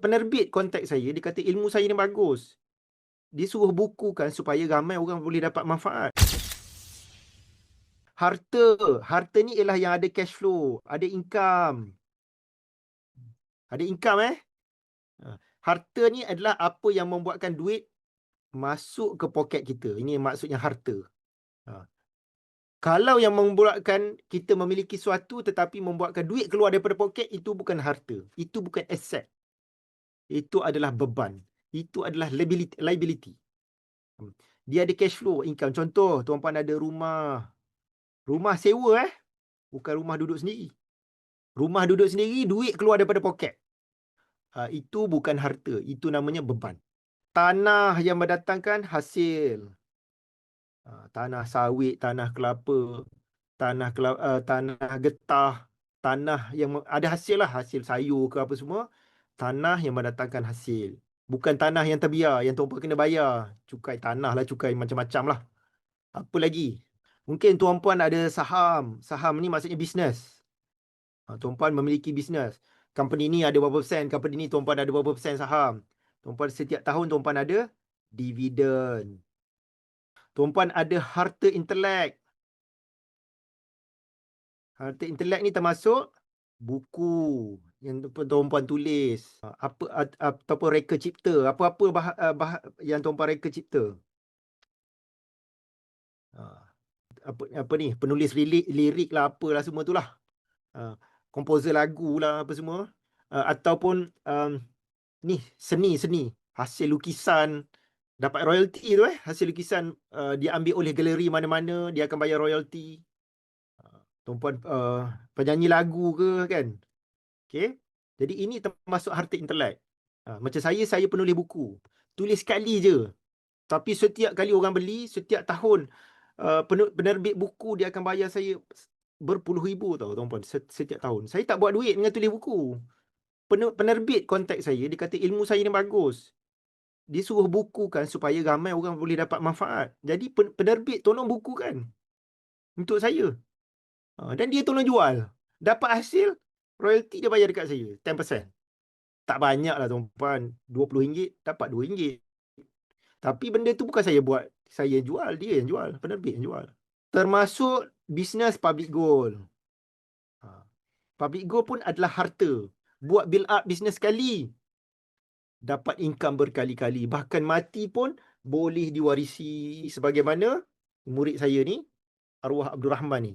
Penerbit kontak saya, dia kata ilmu saya ni bagus. Dia suruh bukukan supaya ramai orang boleh dapat manfaat. Harta ni ialah yang ada cash flow, ada income. Ada income Harta ni adalah apa yang membuatkan duit masuk ke poket kita. Ini maksudnya harta. Kalau yang membuatkan kita memiliki sesuatu tetapi membuatkan duit keluar daripada poket, itu bukan harta. Itu bukan aset. Itu adalah beban. Itu adalah liability. Dia ada cash flow, income. Contoh, tuan-puan ada rumah. Rumah sewa bukan rumah duduk sendiri. Rumah duduk sendiri, duit keluar daripada poket. Itu bukan harta. Itu namanya beban. Tanah yang mendatangkan hasil. Tanah sawit, tanah kelapa, tanah getah, tanah yang ada hasil lah, hasil sayur ke apa semua. Tanah yang mendatangkan hasil. Bukan tanah yang terbiar, yang tuan-puan kena bayar. Cukai tanah lah, cukai macam-macam lah. Apa lagi? Mungkin tuan-puan ada saham. Saham ni maksudnya bisnes. Tuan-puan memiliki bisnes. Company ni ada berapa persen, company ni tuan-puan ada berapa persen saham. Tuan-puan setiap tahun tuan-puan ada dividen. Tuan-puan ada harta intelek. Harta intelek ni termasuk buku yang tuan-puan tulis. Ataupun reka cipta. Apa-apa yang tuan-puan reka cipta. Apa ni? Penulis lirik lah, apalah semua tu lah. Komposer lagu lah, apa semua. Ataupun ni, seni. Hasil lukisan. Dapat royalty tu hasil lukisan dia ambil oleh galeri mana-mana, dia akan bayar royalty. Tuan-puan penyanyi lagu ke kan. Okay. Jadi ini termasuk harta intelek. Macam saya penulis buku. Tulis sekali je. Tapi setiap kali orang beli, setiap tahun penerbit buku dia akan bayar saya berpuluh ribu tau tuan-puan setiap tahun. Saya tak buat duit dengan tulis buku. Penerbit kontak saya, dia kata ilmu saya ni bagus. Dia suruh bukukan supaya ramai orang boleh dapat manfaat. Jadi penerbit tolong bukukan untuk saya. Dan dia tolong jual. Dapat hasil, royalty dia bayar dekat saya, 10%. Tak banyak lah tuan-puan. RM20, dapat RM2. Tapi benda tu bukan saya buat. Saya jual, dia yang jual. Penerbit yang jual. Termasuk bisnes public goal. Public goal pun adalah harta. Buat build up bisnes sekali, dapat income berkali-kali. Bahkan mati pun boleh diwarisi. Sebagaimana murid saya ni, arwah Abdul Rahman ni.